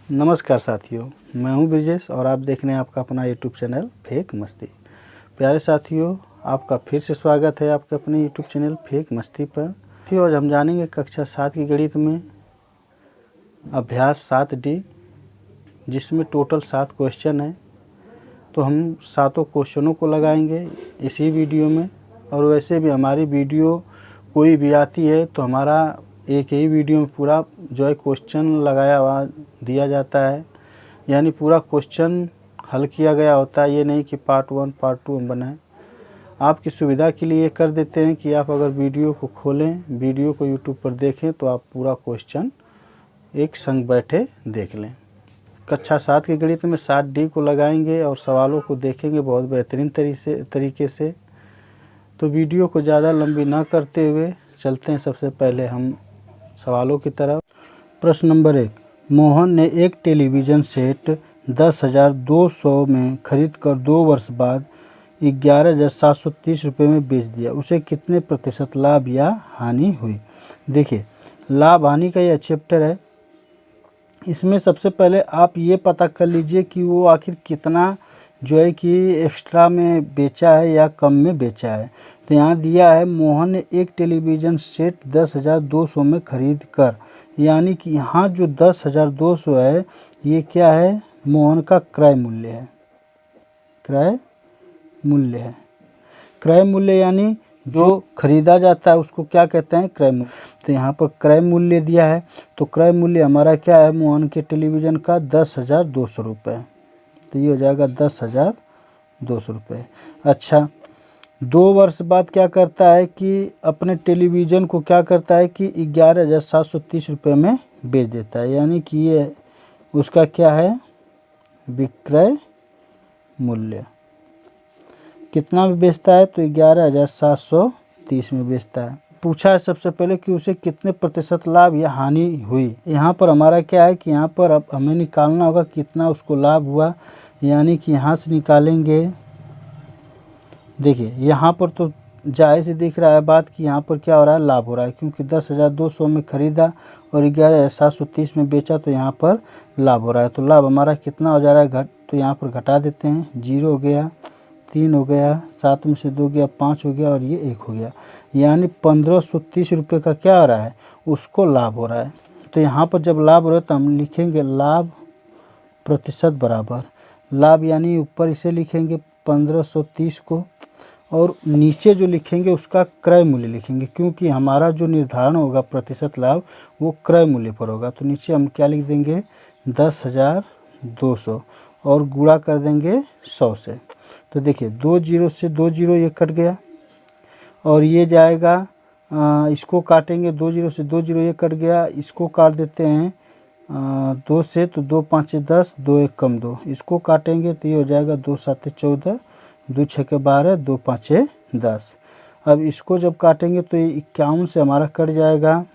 नमस्कार साथियों, मैं हूं ब्रिजेश और आप देख रहे हैं आपका अपना यूट्यूब चैनल फेक मस्ती। प्यारे साथियों, आपका फिर से स्वागत है आपके अपने यूट्यूब चैनल फेक मस्ती पर। साथियों, आज हम जानेंगे कक्षा 7 की गणित में अभ्यास 7D, जिसमें टोटल 7 क्वेश्चन हैं। तो हम सातों क्वेश्चनों को लगाएंगे इसी वीडियो में। और वैसे भी हमारी वीडियो कोई भी आती है तो हमारा एक ही वीडियो में पूरा जो है क्वेश्चन लगाया हुआ दिया जाता है, यानी पूरा क्वेश्चन हल किया गया होता है। ये नहीं कि पार्ट 1 पार्ट 2 हम बनाएं। आपकी सुविधा के लिए कर देते हैं कि आप अगर वीडियो को खोलें, वीडियो को यूट्यूब पर देखें तो आप पूरा क्वेश्चन एक संग बैठे देख लें। कक्षा 7 के गणित में 7D को लगाएंगे और सवालों को देखेंगे बहुत बेहतरीन तरीके से। तो वीडियो को ज़्यादा लंबी ना करते हुए चलते हैं सबसे पहले हम सवालों की तरफ। प्रश्न नंबर 1, मोहन ने एक टेलीविज़न सेट 10,200 में खरीदकर 2 वर्ष बाद 11,730 रुपये में बेच दिया। उसे कितने प्रतिशत लाभ या हानि हुई? देखिए, लाभ हानि का यह चैप्टर है। इसमें सबसे पहले आप ये पता कर लीजिए कि वो आखिर कितना जो है कि एक्स्ट्रा में बेचा है या कम में बेचा है। तो यहाँ दिया है मोहन ने एक टेलीविज़न सेट 10,200 में खरीद कर, यानी कि यहाँ जो 10,200 है ये क्या है? मोहन का क्रय मूल्य है। क्रय मूल्य है। क्रय मूल्य यानी जो खरीदा जाता है उसको क्या कहते हैं? क्रय मूल्य। तो यहाँ पर क्रय मूल्य दिया है। तो क्रय मूल्य हमारा क्या है मोहन के टेलीविज़न का? 10,200 रुपये। तो ये हो जाएगा 10,200 रुपये। अच्छा, 2 वर्ष बाद क्या करता है कि अपने टेलीविज़न को क्या करता है कि 11,730 रुपये में बेच देता है, यानी कि ये उसका क्या है? विक्रय मूल्य। कितना में बेचता है? तो 11,730 में बेचता है। पूछा है सबसे पहले कि उसे कितने प्रतिशत लाभ या हानि हुई। यहाँ पर हमारा क्या है कि यहाँ पर अब हमें निकालना होगा कितना उसको लाभ हुआ, यानी कि यहाँ से निकालेंगे। देखिए, यहाँ पर तो जाहिर से दिख रहा है बात कि यहाँ पर क्या हो रहा है? लाभ हो रहा है, क्योंकि 10,200 में खरीदा और 11,730 में बेचा, तो यहाँ पर लाभ हो रहा है। तो लाभ हमारा कितना हो जा रहा है? तो यहाँ पर घटा देते हैं। 0 हो गया, 3 हो गया, 7 में से 2 गया, 5 हो गया और ये 1 हो गया, यानी 1,530 रुपये का क्या हो रहा है? उसको लाभ हो रहा है। तो यहाँ पर जब लाभ हो रहा है तो हम लिखेंगे लाभ प्रतिशत बराबर लाभ, यानी ऊपर इसे लिखेंगे 1,530 को और नीचे जो लिखेंगे उसका क्रय मूल्य लिखेंगे, क्योंकि हमारा जो निर्धारण होगा प्रतिशत लाभ वो क्रय मूल्य पर होगा। तो नीचे हम क्या लिख देंगे? 10,200 और गुणा कर देंगे 100 से। तो देखिए, 2 0 से 2 0 ये कट गया और ये जाएगा, इसको काटेंगे। 2 0 से 2 0 ये कट गया, इसको काट देते हैं 2 से, तो 2 5 10, 2 1 कम 2, इसको काटेंगे तो ये हो जाएगा 2 7 14, 2 6 12, 2 5 10। अब इसको जब काटेंगे तो ये 51 से हमारा कट जाएगा,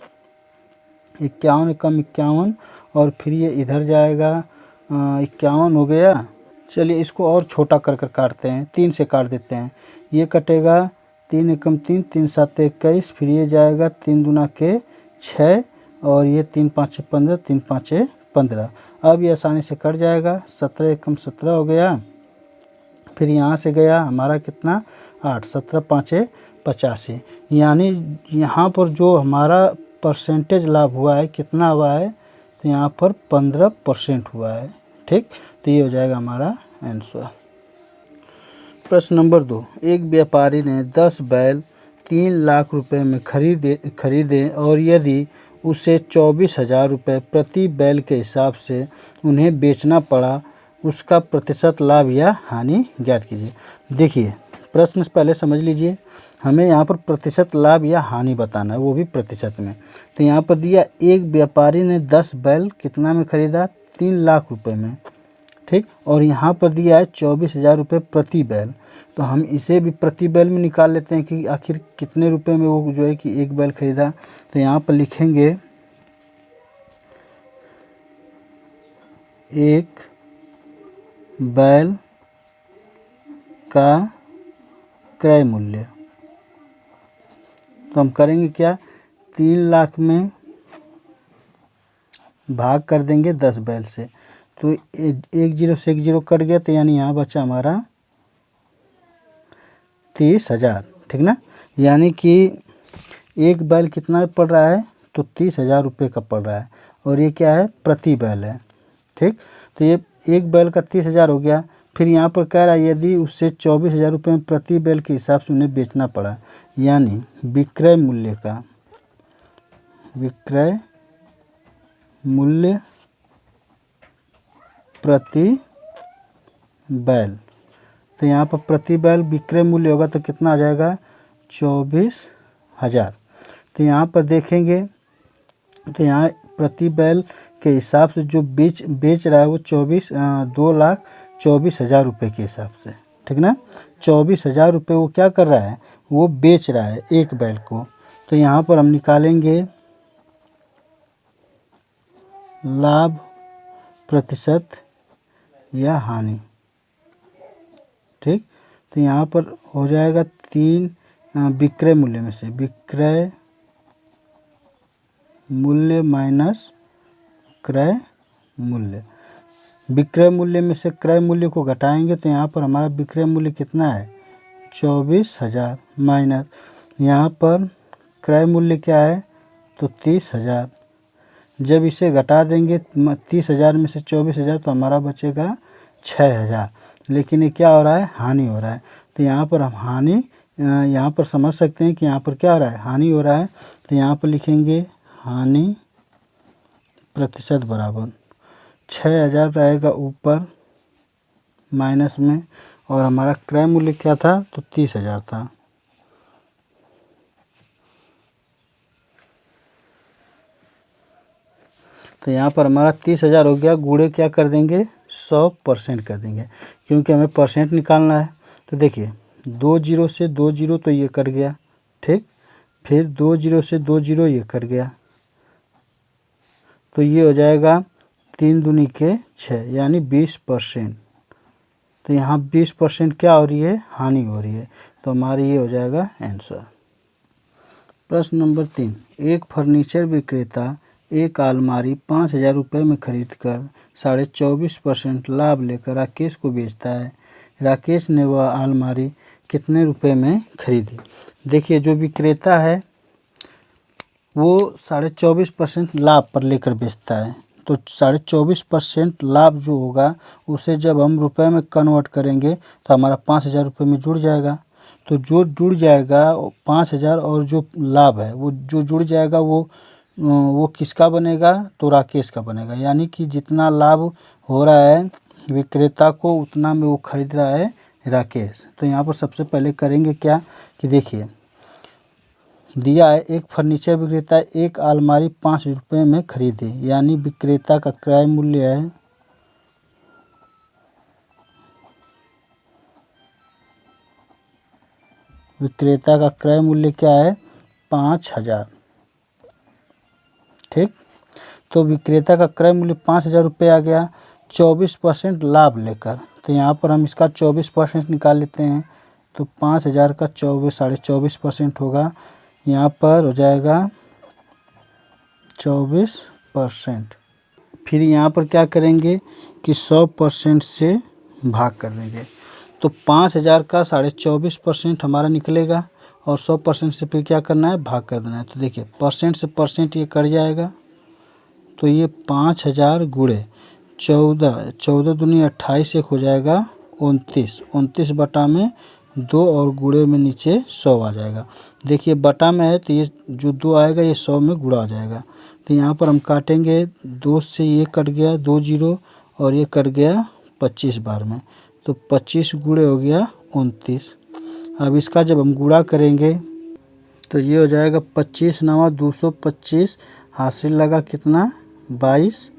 51 कम 51 और फिर ये इधर जाएगा, 51 हो गया। चलिए इसको और छोटा कर कर काटते हैं, 3 से काट देते हैं। ये कटेगा 3 एकम 3, 3 7 21, फिर ये जाएगा 3 दूना के 6 और ये 3 5 15, 3 5 15। अब ये आसानी से कट जाएगा। 17 एकम 17 हो गया, फिर यहाँ से गया हमारा कितना? 8, 17 5 85, यानी यहाँ पर जो हमारा परसेंटेज लाभ हुआ है कितना हुआ है? तो यहाँ पर 15% हुआ है। ठीक, तो ये हो जाएगा हमारा आंसर। प्रश्न नंबर 2, एक व्यापारी ने 10 बैल 3 लाख रुपए में खरीदे और यदि उसे 24,000 रुपये प्रति बैल के हिसाब से उन्हें बेचना पड़ा, उसका प्रतिशत लाभ या हानि ज्ञात कीजिए। देखिए, प्रश्न से पहले समझ लीजिए, हमें यहाँ पर प्रतिशत लाभ या हानि बताना है, वो भी प्रतिशत में। तो यहाँ पर दिया एक व्यापारी ने 10 बैल कितना में खरीदा? 3 लाख रुपए में। ठीक, और यहाँ पर दिया है 24,000 रुपये प्रति बैल। तो हम इसे भी प्रति बैल में निकाल लेते हैं कि आखिर कितने रुपए में वो जो है कि एक बैल खरीदा। तो यहाँ पर लिखेंगे एक बैल का क्रय मूल्य। तो हम करेंगे क्या? 3 लाख में भाग कर देंगे 10 बैल से, तो एक जीरो से एक जीरो कट गया, तो यानी यहाँ बचा हमारा 30,000, ठीक ना। यानी कि एक बैल कितना पड़ रहा है, तो 30,000 रुपये का पड़ रहा है, और ये क्या है, प्रति बैल है, ठीक। तो ये एक बैल का 30,000 हो गया। फिर यहाँ पर कह रहा है यदि उससे 24,000 रुपये में प्रति बैल के हिसाब से उन्हें बेचना पड़ा, यानी विक्रय मूल्य प्रति बैल, तो यहाँ पर प्रति बैल विक्रय मूल्य होगा तो कितना आ जाएगा, 24,000। तो यहाँ पर देखेंगे तो यहाँ प्रति बैल के हिसाब से जो बेच रहा है वो 2,24,000 रुपये के हिसाब से, ठीक ना। 24,000 रुपये वो क्या कर रहा है, वो बेच रहा है एक बैल को। तो यहाँ पर हम निकालेंगे लाभ प्रतिशत या हानि, ठीक। तो यहाँ पर हो जाएगा 3 विक्रय मूल्य में से विक्रय मूल्य माइनस क्रय मूल्य। विक्रय मूल्य में से क्रय मूल्य को घटाएंगे तो यहाँ पर हमारा विक्रय मूल्य कितना है, 24,000 माइनस यहाँ पर क्रय मूल्य क्या है, तो 30,000। जब इसे घटा देंगे 30,000 में से 24,000 तो हमारा बचेगा 6,000। लेकिन ये क्या हो रहा है, हानि हो रहा है। तो यहाँ पर हम हानि यहाँ पर समझ सकते हैं कि यहाँ पर क्या हो रहा है, हानि हो रहा है। तो यहाँ पर लिखेंगे हानि प्रतिशत बराबर 6,000 रहेगा ऊपर माइनस में, और हमारा क्रय मूल्य क्या था, तो 30,000 था। तो यहाँ पर हमारा 30,000 हो गया, गुणे क्या कर देंगे, 100% कर देंगे, क्योंकि हमें परसेंट निकालना है। तो देखिए 2 जीरो से 2 जीरो तो ये कट गया, ठीक। फिर 2 जीरो से 2 जीरो ये कट गया, तो ये हो जाएगा 3 दूनी के 6 यानी 20%। तो यहाँ 20% क्या हो रही है, हानि हो रही है। तो हमारी ये हो जाएगा आंसर। प्रश्न नंबर 3, एक फर्नीचर विक्रेता एक अलमारी 5,000 रुपये में खरीद कर 24.5% लाभ लेकर राकेश को बेचता है। राकेश ने वह अलमारी कितने रुपए में खरीदी। देखिए जो विक्रेता है वो 24.5% लाभ पर लेकर बेचता है, तो 24.5% लाभ जो होगा उसे जब हम रुपए में कन्वर्ट करेंगे तो हमारा 5,000 रुपये में जुड़ जाएगा। तो जो जुड़ जाएगा 5,000 और जो लाभ है वो जो जुड़ जाएगा वो किसका बनेगा, तो राकेश का बनेगा। यानी कि जितना लाभ हो रहा है विक्रेता को उतना में वो खरीद रहा है राकेश। तो यहाँ पर सबसे पहले करेंगे क्या कि देखिए दिया है एक फर्नीचर विक्रेता एक अलमारी 5 रुपये में खरीदे, यानी विक्रेता का क्रय मूल्य है विक्रेता का क्रय मूल्य क्या है 5,000, ठीक। तो विक्रेता का क्रय मूल्य 5,000 रुपये आ गया 24% लाभ लेकर। तो यहाँ पर हम इसका 24% निकाल लेते हैं, तो 5,000 का 24.5% होगा, यहाँ पर हो जाएगा 24%। फिर यहाँ पर क्या करेंगे कि 100% से भाग कर देंगे, तो 5,000 का 24.5% हमारा निकलेगा, और 100% से फिर क्या करना है, भाग कर देना है। तो देखिए परसेंट से परसेंट ये कट जाएगा, तो ये 5,000 गुणे 14 दूनी 28 एक हो जाएगा 29 बटा में 2 और गुणे में नीचे 100 आ जाएगा। देखिए बटा में है तो ये जो 2 आएगा ये 100 में गुणा आ जाएगा। तो यहाँ पर हम काटेंगे 2 से ये कट गया 2 जीरो और ये कट गया 25 बार में, तो 25 गुणे हो गया 29। अब इसका जब हम गुणा करेंगे तो ये हो जाएगा 25 नवा 225, हासिल लगा कितना 22,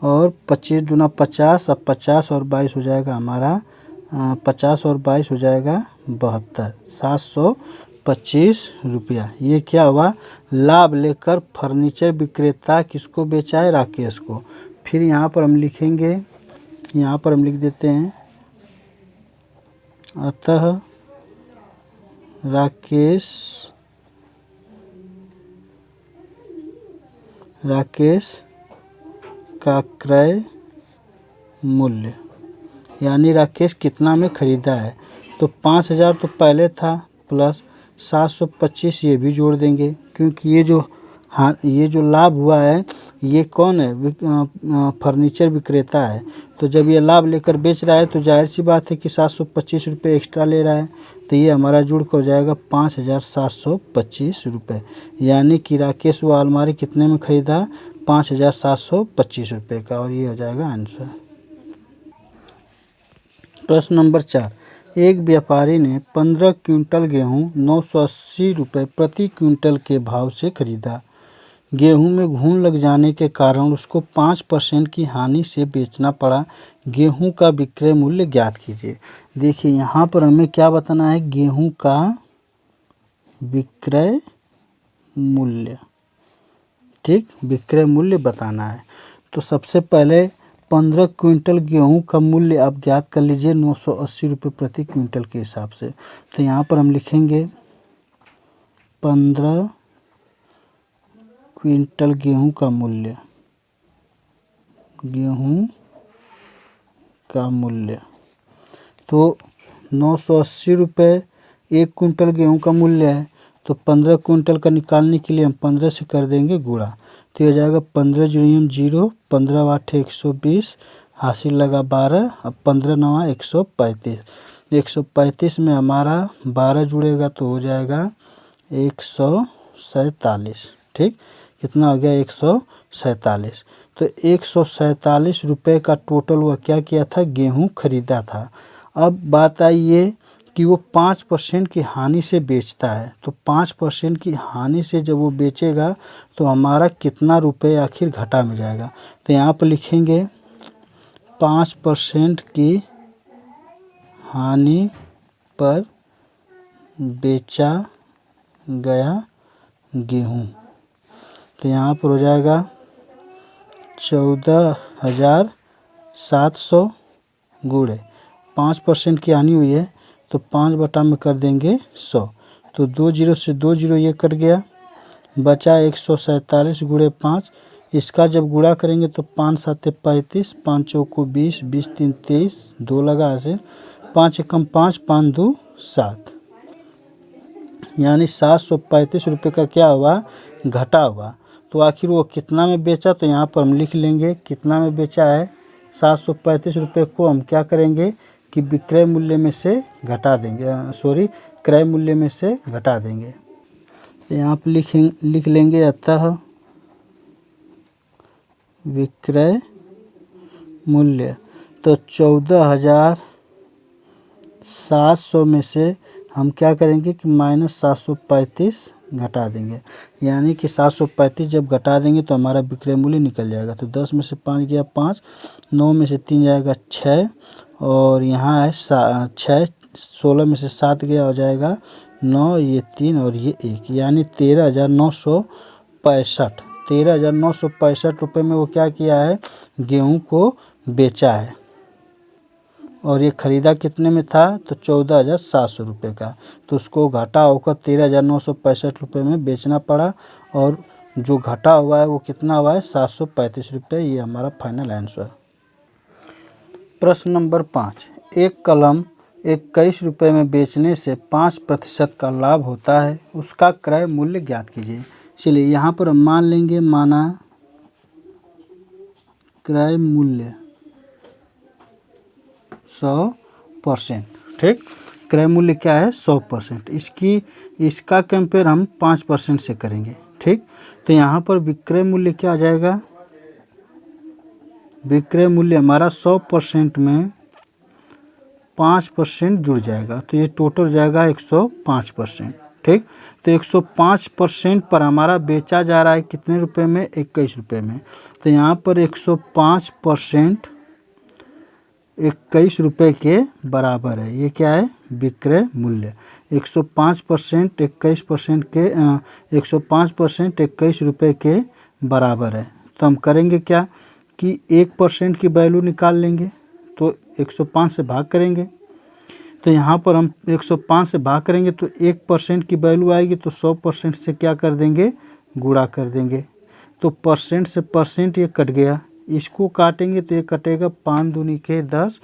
और 25 दूना 50, अब 50 और 22 हो जाएगा हमारा 50 और 22 हो जाएगा 72, 725 रुपया। ये क्या हुआ, लाभ लेकर फर्नीचर विक्रेता किसको बेचा है, राकेश को। फिर यहाँ पर हम लिखेंगे, यहाँ पर हम लिख देते हैं अतः राकेश का क्रय मूल्य, यानी राकेश कितना में ख़रीदा है। तो 5000 तो पहले था प्लस 725 ये भी जोड़ देंगे, क्योंकि ये जो लाभ हुआ है ये कौन है, फर्नीचर विक्रेता है। तो जब ये लाभ लेकर बेच रहा है तो जाहिर सी बात है कि 725 रुपये एक्स्ट्रा ले रहा है। तो ये हमारा जुड़ कर हो जाएगा 5725 रुपये, यानी कि राकेश वो अलमारी कितने में ख़रीदा, 5725 रुपये का, और ये हो जाएगा आंसर। प्रश्न नंबर 4, एक व्यापारी ने 15 क्विंटल गेहूँ 980 रुपये प्रति क्विंटल के भाव से खरीदा। गेहूं में घुन लग जाने के कारण उसको 5% की हानि से बेचना पड़ा। गेहूं का विक्रय मूल्य ज्ञात कीजिए। देखिए यहाँ पर हमें क्या बताना है, गेहूं का विक्रय मूल्य, ठीक, विक्रय मूल्य बताना है। तो सबसे पहले 15 क्विंटल गेहूं का मूल्य आप ज्ञात कर लीजिए 980 रुपये प्रति क्विंटल के हिसाब से। तो यहाँ पर हम लिखेंगे 15 क्विंटल गेहूं का मूल्य, गेहूं का मूल्य, तो 980 रुपये एक क्विंटल गेहूं का मूल्य है। तो 15 क्विंटल का निकालने के लिए हम 15 से कर देंगे गुणा। तो ये हो जाएगा 15 जुड़ियम 0, 15 8 120, हासिल लगा 12, अब 15 9 135, 135 में हमारा 12 जुड़ेगा तो हो जाएगा 147, ठीक, कितना हो गया 147। तो 147 रुपये का टोटल वह क्या किया था, गेहूं खरीदा था। अब बात आई ये कि वो 5% की हानि से बेचता है। तो 5% की हानि से जब वो बेचेगा तो हमारा कितना रुपए आखिर घाटा में जाएगा। तो यहाँ पर लिखेंगे 5% की हानि पर बेचा गया गेहूं। तो यहाँ पर हो जाएगा 14,700 गुणे 5% की हानि हुई है तो 5 बटा में कर देंगे 100। तो 2 0 से 2 0 ये कट गया, बचा 147 गुणे 5। इसका जब गुणा करेंगे तो 5 7 35, 5 चौको 20, 20 3 23, 2 लगा ऐसे, 5 एकम 5, 5 2 7, यानी 735 रुपये का क्या हुआ, घटा हुआ। तो आखिर वो कितना में बेचा, तो यहाँ पर हम लिख लेंगे कितना में बेचा है। 735 रुपये को हम क्या करेंगे कि विक्रय मूल्य में से घटा देंगे, क्रय मूल्य में से घटा देंगे। तो यहाँ पर लिख लेंगे अतः विक्रय मूल्य। तो 14,700 में से हम क्या करेंगे कि -735 घटा देंगे, यानी कि 735 जब घटा देंगे तो हमारा विक्रय मूल्य निकल जाएगा। तो 10 में से 5 गया 5, 9 में से 3 जाएगा 6, और यहाँ है 6, 16 में से 7 गया हो जाएगा 9, ये 3 और ये 1, यानी 13,965 रुपये में वो क्या किया है, गेहूं को बेचा है। और ये ख़रीदा कितने में था, तो 14,700 रुपये का। तो उसको घाटा होकर 13,965 रुपये में बेचना पड़ा, और जो घाटा हुआ है वो कितना हुआ है, 735 रुपये। ये हमारा फाइनल आंसर। प्रश्न नंबर 5, एक कलम 21 रुपये में बेचने से 5% का लाभ होता है, उसका क्रय मूल्य ज्ञात कीजिए। चलिए यहाँ पर हम मान लेंगे, माना क्रय मूल्य 100%, ठीक, क्रय मूल्य क्या है 100%। इसका कंपेयर हम 5% से करेंगे, ठीक। तो यहाँ पर विक्रय मूल्य क्या आ जाएगा, विक्रय मूल्य हमारा 100% में 5% जुड़ जाएगा, तो ये टोटल हो जाएगा 105%, ठीक। तो 105% पर हमारा बेचा जा रहा है कितने रुपए में, 21 रुपये में। तो यहाँ पर 105% 21 रुपये के बराबर है। ये क्या है, विक्रय मूल्य। 105% 21% के 105% 21 रुपये के बराबर है। तो हम करेंगे क्या कि 1% की वैल्यू निकाल लेंगे, तो 105 से भाग करेंगे। तो यहाँ पर हम 105 से भाग करेंगे तो 1% की वैल्यू आएगी, तो 100% से क्या कर देंगे, गुणा कर देंगे। तो परसेंट से परसेंट ये कट गया, इसको काटेंगे तो ये कटेगा 5 दूनी के 10,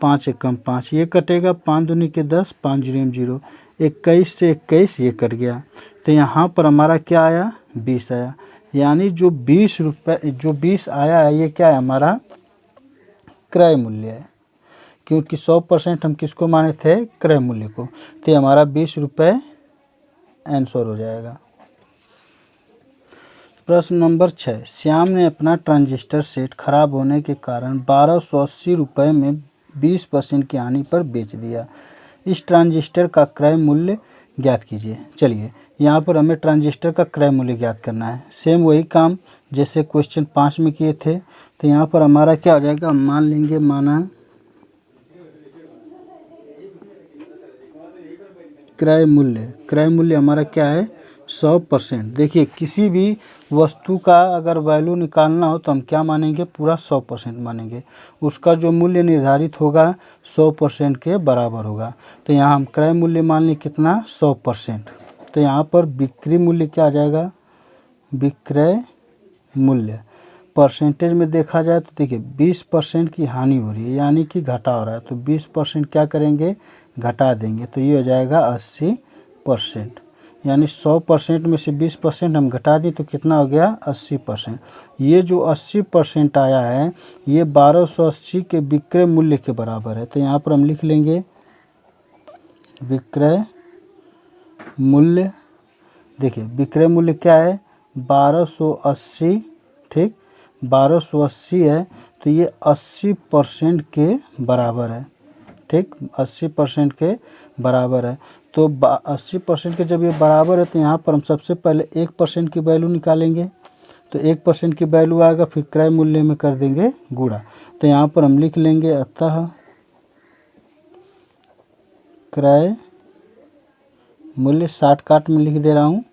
5 एकम 5, ये कटेगा 5 दूनी के 10, 5 जीरो 0, 21 से 21 ये कट गया। तो यहाँ पर हमारा क्या आया, 20 आया। यानी जो 20 रुपये, जो 20 आया है, ये क्या है, हमारा क्रय मूल्य है, क्योंकि 100% हम किसको माने थे, क्रय मूल्य को। तो ये हमारा 20 रुपये आंसर हो जाएगा। प्रश्न नंबर 6, श्याम ने अपना ट्रांजिस्टर सेट खराब होने के कारण 1280 रुपये में 20% की हानि पर बेच दिया। इस ट्रांजिस्टर का क्रय मूल्य ज्ञात कीजिए। चलिए यहाँ पर हमें ट्रांजिस्टर का क्रय मूल्य ज्ञात करना है। सेम वही काम जैसे क्वेश्चन 5 में किए थे। तो यहाँ पर हमारा क्या हो जाएगा, मान लेंगे, माना क्रय मूल्य हमारा क्या है, 100%। देखिए किसी भी वस्तु का अगर वैल्यू निकालना हो तो हम क्या मानेंगे, पूरा 100% मानेंगे। उसका जो मूल्य निर्धारित होगा 100% के बराबर होगा। तो यहाँ हम क्रय मूल्य मान लें कितना, 100%। तो यहाँ पर बिक्री मूल्य क्या आ जाएगा, विक्रय मूल्य परसेंटेज में देखा जाए तो देखिए 20% की हानि हो रही है, यानी कि घटा हो रहा है। तो 20% क्या करेंगे, घटा देंगे। तो ये हो जाएगा 80%। यानी 100% में से 20% हम घटा दें तो कितना हो गया, 80%। ये जो 80% आया है ये 1280 के विक्रय मूल्य के बराबर है। तो यहाँ पर हम लिख लेंगे विक्रय मूल्य। देखिए विक्रय मूल्य क्या है, 1280, ठीक, 1280 है। तो ये 80% के बराबर है, ठीक, 80% के बराबर है। तो 80% के जब ये बराबर है तो यहाँ पर हम सबसे पहले 1% की वैल्यू निकालेंगे। तो 1% की वैल्यू आएगा, फिर क्रय मूल्य में कर देंगे गुणा। तो यहाँ पर हम लिख लेंगे, अतः क्रय मूल्य, 60 काट में लिख दे रहा हूँ।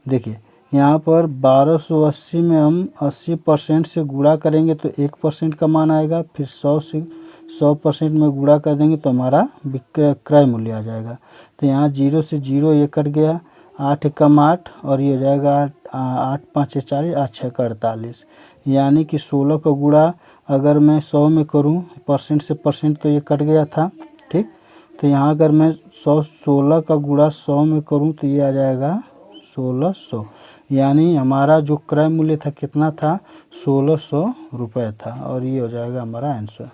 देखिए यहाँ पर 1280 में हम 80% से गुणा करेंगे तो 1% का मान आएगा, फिर 100% में गुणा कर देंगे तो हमारा क्रय मूल्य आ जाएगा। तो यहाँ 0 से 0 ये कट गया, 8 एकम 8, और ये हो जाएगा 8 5 40, 8 6 48। यानी कि 16 का गुणा अगर मैं 100 में करूँ, परसेंट से परसेंट तो ये कट गया था, ठीक। तो यहाँ अगर मैं 16 का गुणा 100 में करूँ तो ये आ जाएगा 1600। यानी हमारा जो क्रय मूल्य था कितना था, 1600 रुपये था, और ये हो जाएगा हमारा आंसर।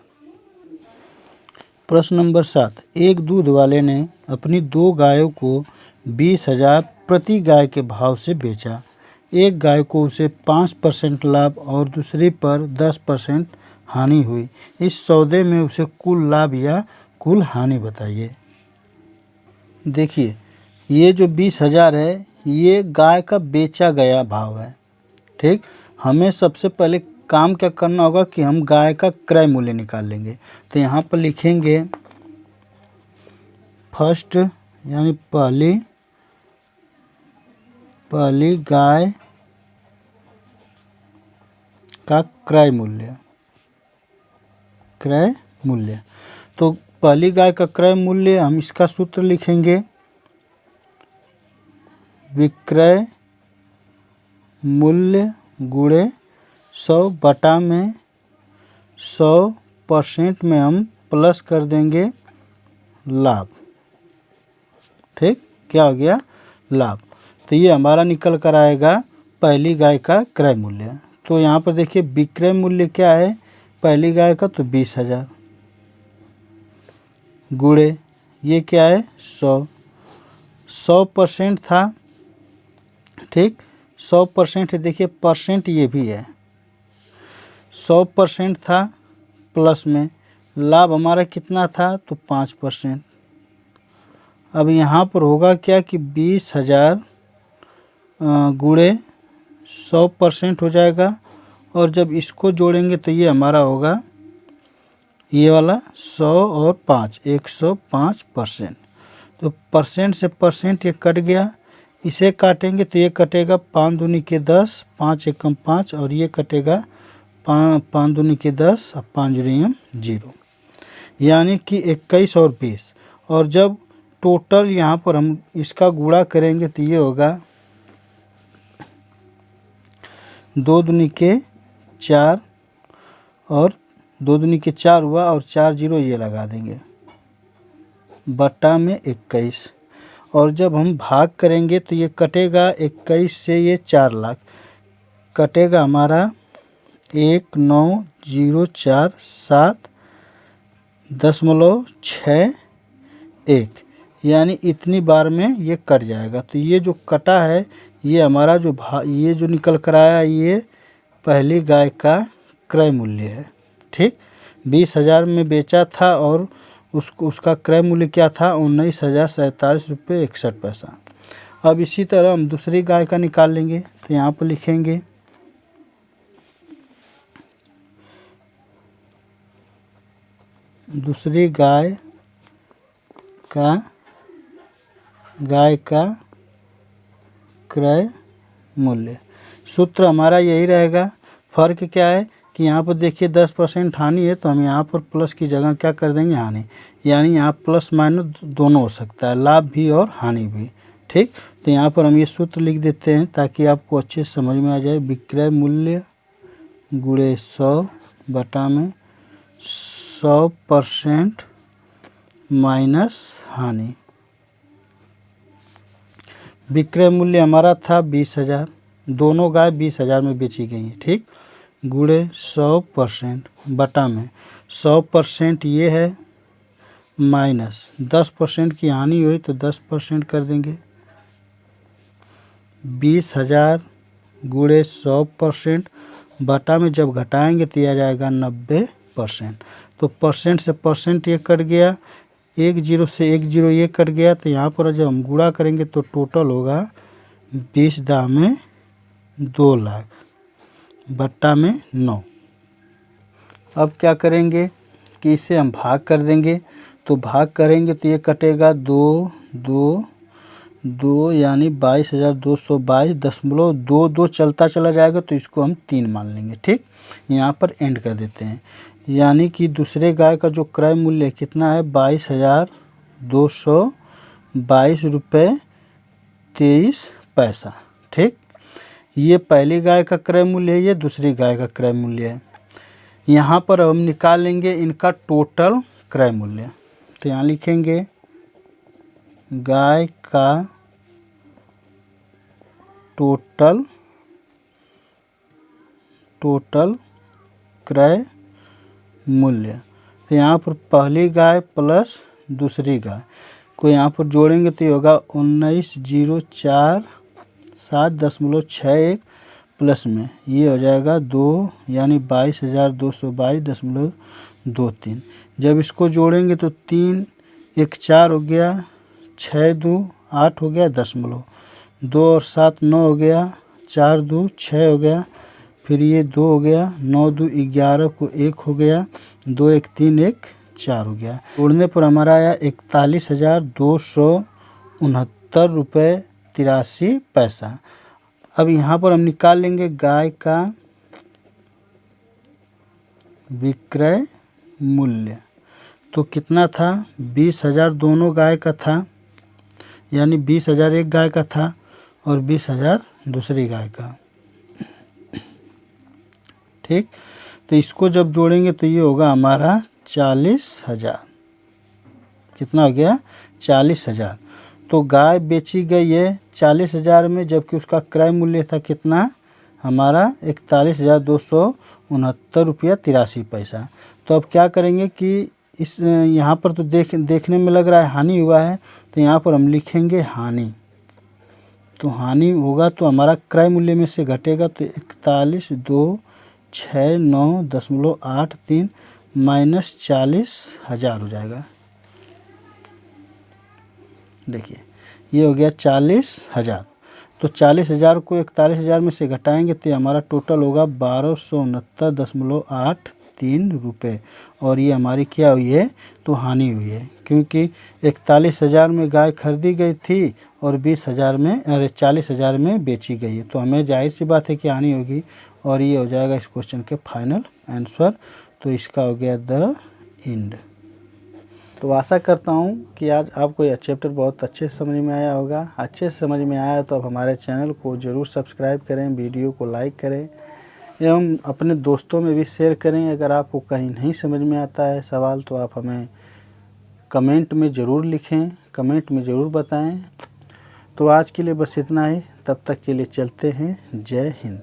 प्रश्न नंबर 7, एक दूध वाले ने अपनी 2 गायों को 20,000 प्रति गाय के भाव से बेचा। एक गाय को उसे 5% लाभ और दूसरी पर 10% हानि हुई। इस सौदे में उसे कुल लाभ या कुल हानि बताइए। देखिए ये जो 20,000 है ये गाय का बेचा गया भाव है, ठीक। हमें सबसे पहले काम क्या करना होगा कि हम गाय का क्रय मूल्य निकाल लेंगे। तो यहाँ पर लिखेंगे फर्स्ट, यानी पहली गाय का क्रय मूल्य। तो पहली गाय का क्रय मूल्य, हम इसका सूत्र लिखेंगे, विक्रय मूल्य गुणे 100 बटा में 100% में हम प्लस कर देंगे लाभ, ठीक, क्या हो गया, लाभ। तो ये हमारा निकल कर आएगा पहली गाय का क्रय मूल्य। तो यहाँ पर देखिए विक्रय मूल्य क्या है पहली गाय का, तो 20,000 गुणे ये क्या है 100% था, ठीक, 100% है। देखिए परसेंट ये भी है, 100% था, प्लस में लाभ हमारा कितना था, तो 5%। अब यहाँ पर होगा क्या कि 20,000 गुणे 100% हो जाएगा, और जब इसको जोड़ेंगे तो ये हमारा होगा ये वाला 100 और 5, 105%। तो परसेंट से परसेंट ये कट गया, इसे काटेंगे तो ये कटेगा 5 दूनी के 10, 5 एकम 5, और ये कटेगा 5 दूनी के 10 और 5 जीरो 0, यानी कि 21 और 20। और जब टोटल यहाँ पर हम इसका गुणा करेंगे तो ये होगा 2 दूनी के 4 और 2 दूनी के 4 हुआ और 4 जीरो ये लगा देंगे बटा में 21। और जब हम भाग करेंगे तो ये कटेगा 21 से, ये 4 लाख कटेगा हमारा 1904.7.61 यानी इतनी बार में ये कट जाएगा। तो ये जो कटा है ये हमारा ये जो निकल कर आया ये पहली गाय का क्रय मूल्य है। ठीक, 20,000 में बेचा था और उसका क्रय मूल्य क्या था 19,047 रुपये 61 पैसा। अब इसी तरह हम दूसरी गाय का निकाल लेंगे। तो यहाँ पर लिखेंगे दूसरी गाय का क्रय मूल्य। सूत्र हमारा यही रहेगा। फ़र्क क्या है कि यहाँ पर देखिए 10% हानि है तो हम यहाँ पर प्लस की जगह क्या कर देंगे हानि, यानी यहाँ प्लस माइनस दोनों हो सकता है, लाभ भी और हानि भी। ठीक, तो यहाँ पर हम ये सूत्र लिख देते हैं ताकि आपको अच्छे से समझ में आ जाए। विक्रय मूल्य गुणे 100 बटा में 100% माइनस हानि। विक्रय मूल्य हमारा था 20,000, दोनों गाय 20,000 में बेची गई हैं। ठीक, गुणे 100% बटा में 100% ये है माइनस 10% की हानि हुई तो 10% कर देंगे। 20,000 गुणे 100% बटा में जब घटाएंगे तो यह आ जाएगा 90%। तो परसेंट से परसेंट ये कट गया, 1 जीरो से 1 जीरो ये कट गया। तो यहाँ पर जब हम गुणा करेंगे तो टोटल होगा 20 दाम में 2 लाख बट्टा में 9। अब क्या करेंगे कि इसे हम भाग कर देंगे। तो भाग करेंगे तो ये कटेगा 2 2 2 यानी 22,222.22 चलता चला जाएगा तो इसको हम 3 मान लेंगे। ठीक, यहाँ पर एंड कर देते हैं। यानी कि दूसरे गाय का जो क्रय मूल्य कितना है 22,222 रुपये 23 पैसा। ठीक, ये पहली गाय का क्रय मूल्य है, ये दूसरी गाय का क्रय मूल्य है। यहाँ पर हम निकाल लेंगे इनका टोटल क्रय मूल्य। तो यहाँ लिखेंगे गाय का टोटल क्रय मूल्य। तो यहाँ पर पहली गाय प्लस दूसरी गाय को यहाँ पर जोड़ेंगे तो ये होगा 19,047.61 प्लस में ये हो जाएगा 2 यानी 22,222.23। जब इसको जोड़ेंगे तो 3 1 4 हो गया, 6 2 8 हो गया, 2 और 7 9 हो गया, 4 2 6 हो गया, फिर ये 2 हो गया, 9 2 11 को 1 हो गया, 2 1 3 1 4 हो गया। जोड़ने पर हमारा आया 41,269 रुपये 83 पैसा। अब यहाँ पर हम निकाल लेंगे गाय का विक्रय मूल्य। तो कितना था 20,000 दोनों गाय का था, यानी 20,000 एक गाय का था और 20,000 दूसरी गाय का। ठीक, तो इसको जब जोड़ेंगे तो ये होगा हमारा 40,000। कितना हो गया 40,000। तो गाय बेची गई है 40,000 में, जबकि उसका क्रय मूल्य था कितना हमारा 41,269 रुपया 83 पैसा। तो अब क्या करेंगे कि इस यहाँ पर तो देखने में लग रहा है हानि हुआ है, तो यहाँ पर हम लिखेंगे हानि। तो हानि होगा तो हमारा क्रय मूल्य में से घटेगा तो 41,269.83 माइनस 40,000 हो जाएगा। देखिए ये हो गया 40,000। तो 40,000 को 41,000 में से घटाएंगे तो हमारा टोटल होगा 1,269.83 रुपये। और ये हमारी क्या हुई है तो हानि हुई है, क्योंकि 41,000 में गाय खरीदी गई थी और 40,000 में बेची गई है। तो हमें जाहिर सी बात है कि हानि होगी और ये हो जाएगा इस क्वेश्चन के फाइनल आंसर। तो इसका हो गया द एंड। तो आशा करता हूँ कि आज आपको यह चैप्टर बहुत अच्छे से समझ में आया होगा। अच्छे से समझ में आया तो आप हमारे चैनल को ज़रूर सब्सक्राइब करें, वीडियो को लाइक करें एवं अपने दोस्तों में भी शेयर करें। अगर आपको कहीं नहीं समझ में आता है सवाल तो आप हमें कमेंट में ज़रूर लिखें, कमेंट में ज़रूर बताएं। तो आज के लिए बस इतना ही, तब तक के लिए चलते हैं। जय हिंद।